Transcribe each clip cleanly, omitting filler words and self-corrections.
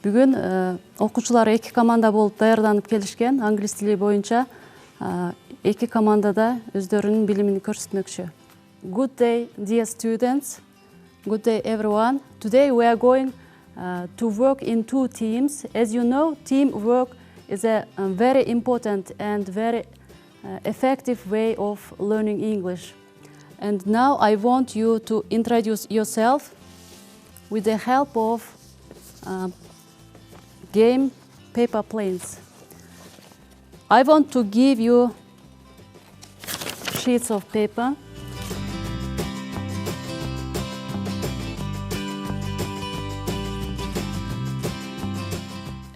Бүгүн окуучулар эки команда болуп даярданып келишкен. Англис тили боюнча эки командада өздөрүнүн билимин көрсөтмөкчү. Good day, dear students. Good day, everyone. Today we are going to work in two teams. As you know, teamwork is a very important and very effective way of learning English. And now I want you to introduce yourself with the help of game paper planes. I want to give you sheets of paper.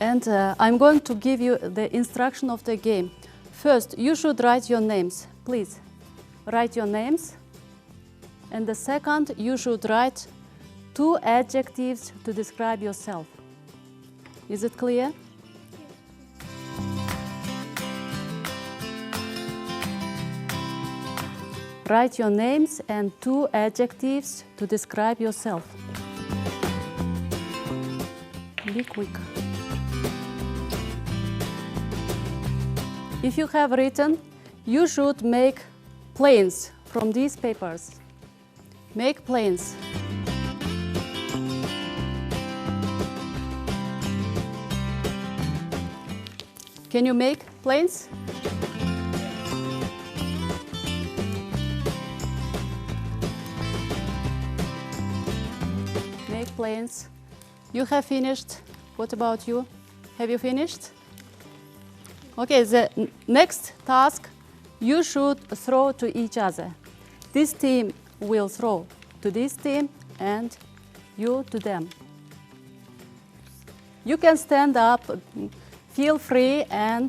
And I'm going to give you the instruction of the game. First, you should write your names. Please, write your names. And the second, you should write two adjectives to describe yourself. Is it clear? Write your names and two adjectives to describe yourself. Be quick. If you have written, you should make planes from these papers. Make planes. Can you make planes? Make planes. You have finished. What about you? Have you finished? Okay, the next task, you should throw to each other. This team will throw to this team and you to them. You can stand up, feel free and,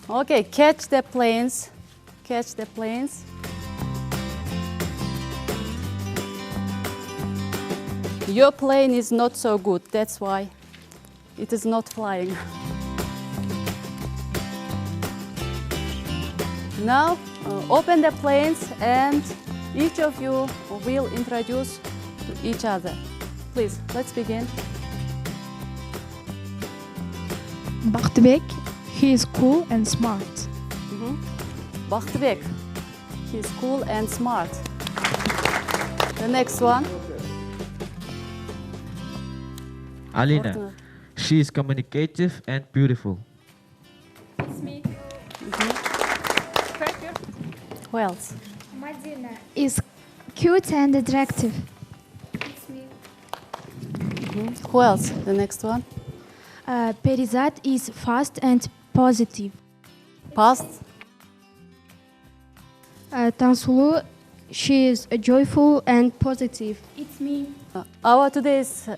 okay, catch the planes, catch the planes. Your plane is not so good, that's why it is not flying. Now, open the planes and each of you will introduce to each other. Please, let's begin. Bahtibek, he is cool and smart. Bahtibek, he is cool and smart. The next one. Alina, she is communicative and beautiful. It's me. Who else? Madina. Is cute and attractive. It's me. Who else? The next one. Perizat is fast and positive. Past. Tansulu, she is joyful and positive. It's me. Our today's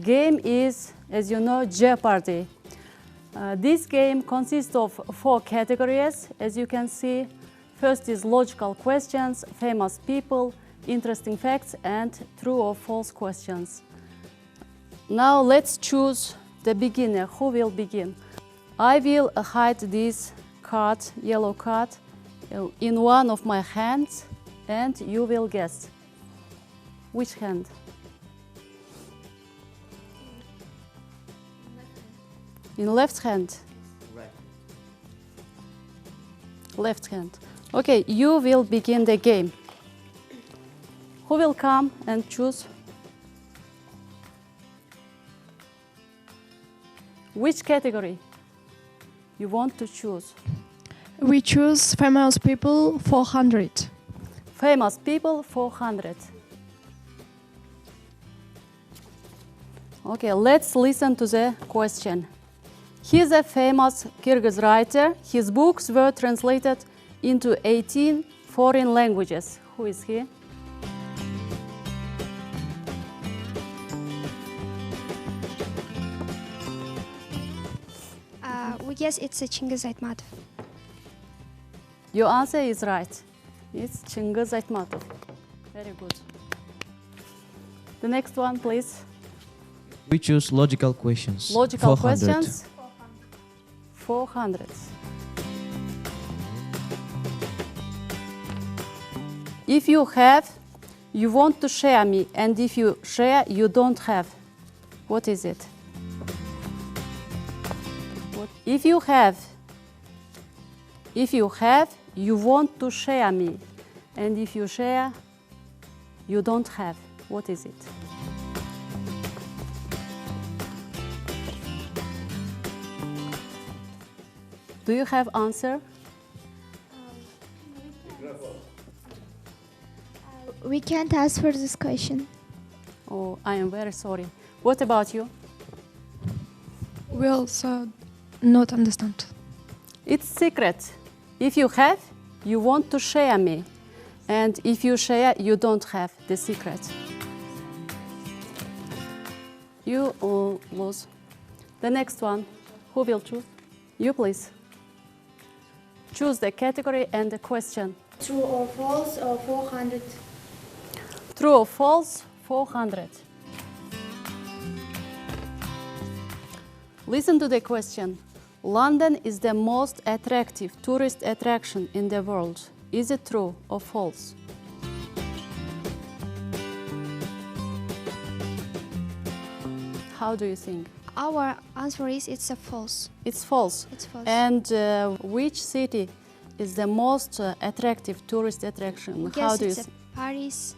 game is, as you know, Jeopardy. This game consists of 4 categories, as you can see. First is logical questions, famous people, interesting facts, and true or false questions. Now let's choose the beginner. Who will begin? I will hide this card, yellow card, in one of my hands, and you will guess. Which hand? In left hand? Right. Left hand. Okay, you will begin the game. Who will come and choose? Which category you want to choose? We choose famous people 400. Famous people 400. Okay, let's listen to the question. He is a famous Kyrgyz writer. His books were translated into 18 foreign languages. Who is he? We guess it's a Chingiz Aytmatov. Your answer is right. It's Chingiz Aytmatov. Very good. The next one, please. We choose logical questions. Logical 400. questions. 400. If you have, you want to share me, and if you share, you don't have. What is it? If you have, you want to share me. And if you share, you don't have. What is it? Do you have answer? We can't answer this question. Oh, I am very sorry. What about you? We also not understand. It's secret. If you have, you want to share me. And if you share, you don't have the secret. You all lose. The next one, who will choose? You, please. Choose the category and the question. True or false or 400? True or false, 400. Listen to the question. London is the most attractive tourist attraction in the world. Is it true or false? How do you think? Our answer is it's a false. It's false. It's false. And which city is the most attractive tourist attraction? Yes, How do you it's Paris.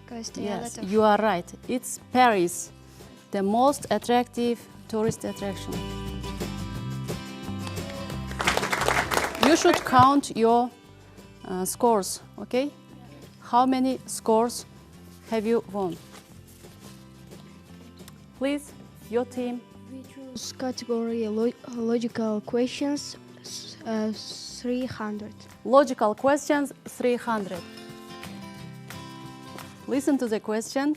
Because there are a Yes, lot of you are right. It's Paris, the most attractive tourist attraction. You should count your scores, okay? How many scores have you won? Please, your team. We choose category logical questions 300. Logical questions, 300. Listen to the question.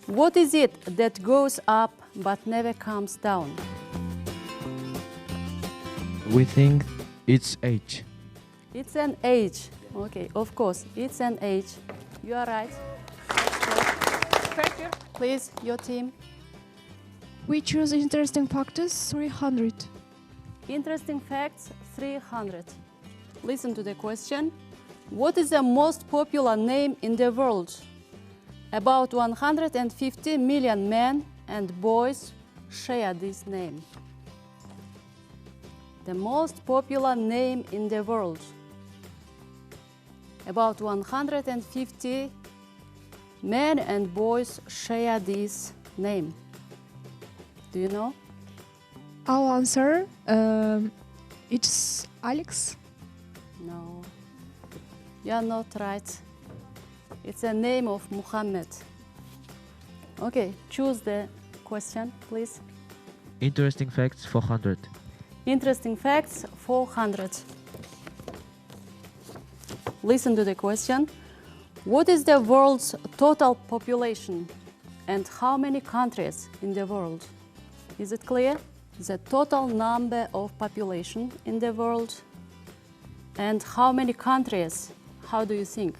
What is it that goes up but never comes down? We think it's age. It's an age. Okay, of course, it's an age. You are right. Please, your team. We choose interesting factors 300. Interesting facts, 300. Listen to the question. What is the most popular name in the world? About 150 million men and boys share this name. The most popular name in the world. About 150 men and boys share this name. Do you know? Our answer it's Alex. No. You are not right. It's a name of Muhammad. Okay, choose the question, please. Interesting facts 400. Interesting facts, 400. Listen to the question. What is the world's total population and how many countries in the world? Is it clear? The total number of population in the world and how many countries? How do you think?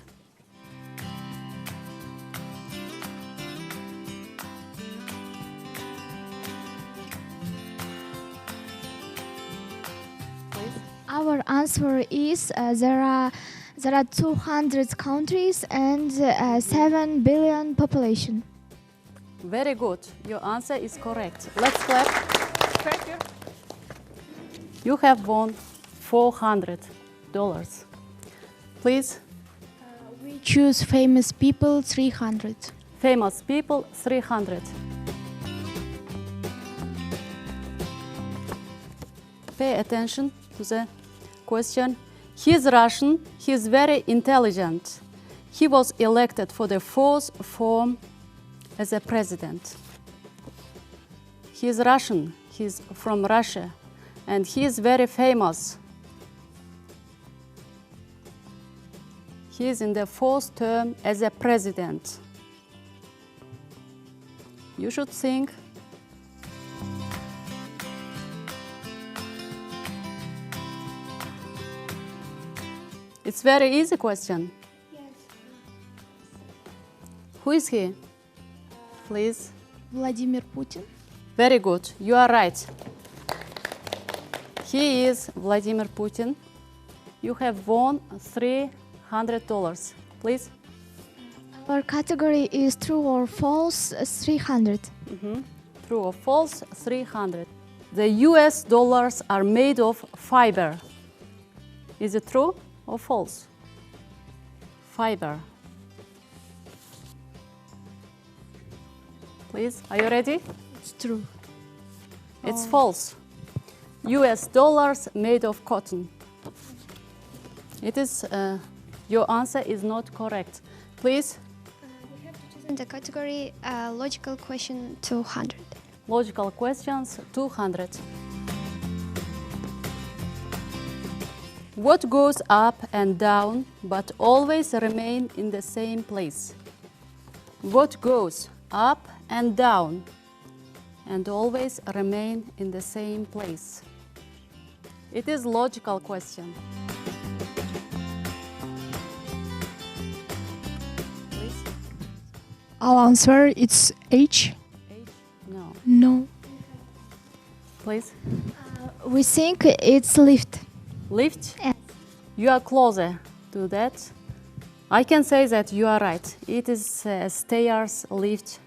Our answer is there are 200 countries and 7 billion population. Very good. Your answer is correct. Let's clap. You have won $400. Please. We choose famous people 300. Famous people, 300. Pay attention to the question. He's Russian. He's very intelligent. He was elected for the fourth term as a president. He's Russian. He's from Russia. And he is very famous. He is in the fourth term as a president. You should think. It's very easy question. Yes. Who is he? Please. Vladimir Putin. Very good. You are right. He is Vladimir Putin. You have won $300. Please. Our category is true or false 300. True or false, 300. the US dollars are made of fiber. Is it true or false? Fiber. Please, are you ready? It's true. It's false. US dollars made of cotton. It is, your answer is not correct. Please, We have to choose in the category logical question 200. logical questions 200. What goes up and down but always remain in the same place? What goes up and down and always remain in the same place? It is logical question. Please. I'll answer. It's H. H? No. No. Please. We think it's lift. Lift? Yes. You are closer to that. I can say that you are right. It is stairs, lift.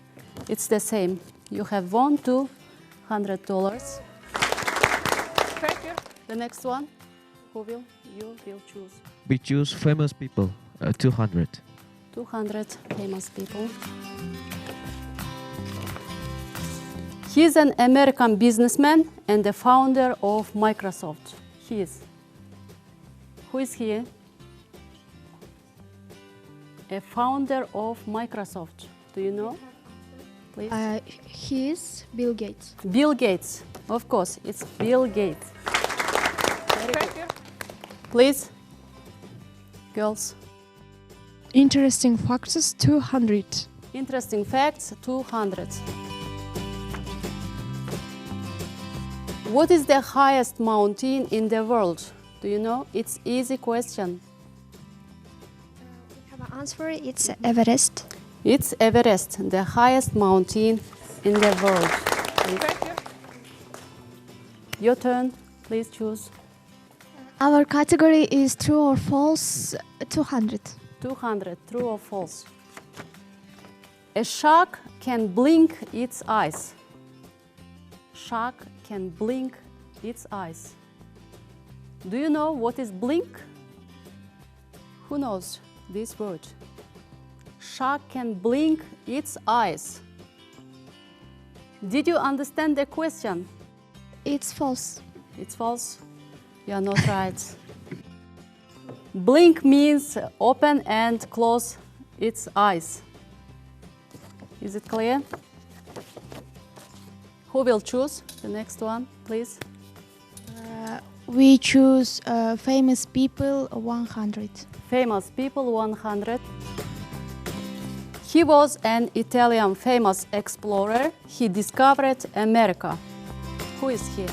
It's the same. You have won $200. The next one, who will? You will choose. We choose famous people. 200. 200 famous people. He is an American businessman and the founder of Microsoft. He is. Who is he? A founder of Microsoft. Do you know? Please. He is Bill Gates. Bill Gates. Of course, it's Bill Gates. Very good. Please, girls. Interesting facts 200. Interesting facts 200. What is the highest mountain in the world? Do you know? It's easy question. We have an answer. It's Everest. It's Everest, the highest mountain in the world. Please. Your turn. Please choose. Our category is true or false 200. 200, true or false? A shark can blink its eyes. Shark can blink its eyes. Do you know what is blink? Who knows this word? Shark can blink its eyes. Did you understand the question? It's false. It's false. You are not right. Blink means open and close its eyes. Is it clear? Who will choose the next one, please? We choose famous people 100. Famous people 100. He was an Italian famous explorer. He discovered America. Who is he?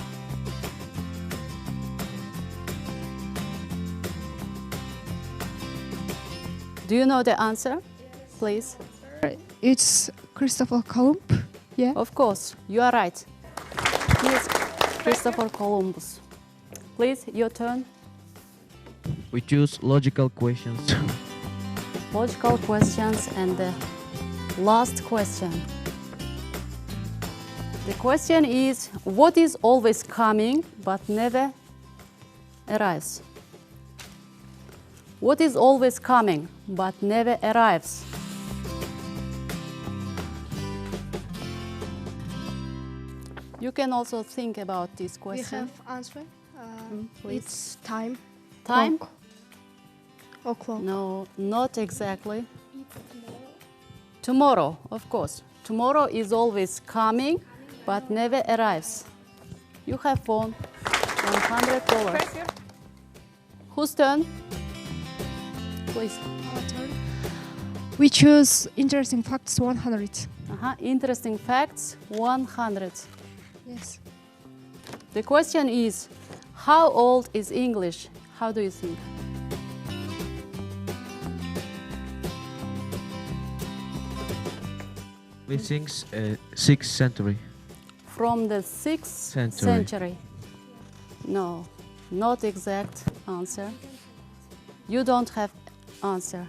Do you know the answer? Please. It's Christopher Columbus. Yeah. Of course, you are right. He is Christopher Columbus. Please, your turn. We choose logical questions. Logical questions and the last question. The question is, what is always coming but never arrives? What is always coming but never arrives? You can also think about this We question. have answer. Please. It's time. Time? O'clock. No, not exactly. Tomorrow, of course. Tomorrow is always coming, but never arrives. You have won $100. Whose turn? Please. We choose interesting facts 100. Interesting facts 100. Yes. The question is, how old is English? How do you think? We think 6th century. From the 6th century. No, not exact answer. You don't have answer.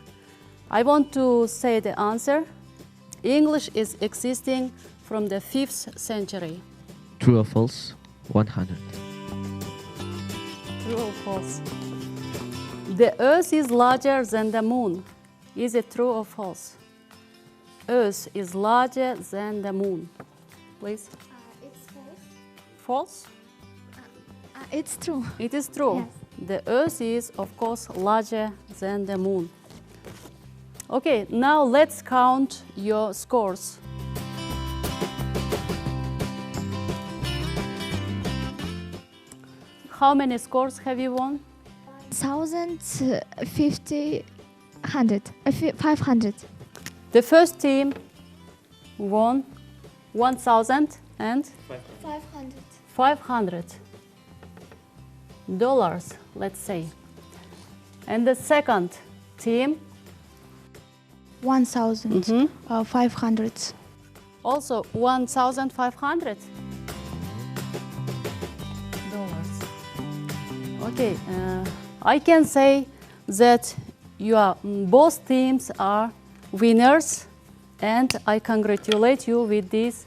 I want to say the answer. English is existing from the 5th century. True or false? 100. True or false? The Earth is larger than the Moon. Is it true or false? Earth is larger than the Moon. Please. It's false. False? It's true. It is true. Yes. The Earth is, of course, larger than the Moon. Okay, now let's count your scores. How many scores have you won? 1,050, 500. The first team won 1,000 and 500. $500, let's say. And the second team 1,500. also $1,500. Okay, I can say that both teams are winners, and I congratulate you with this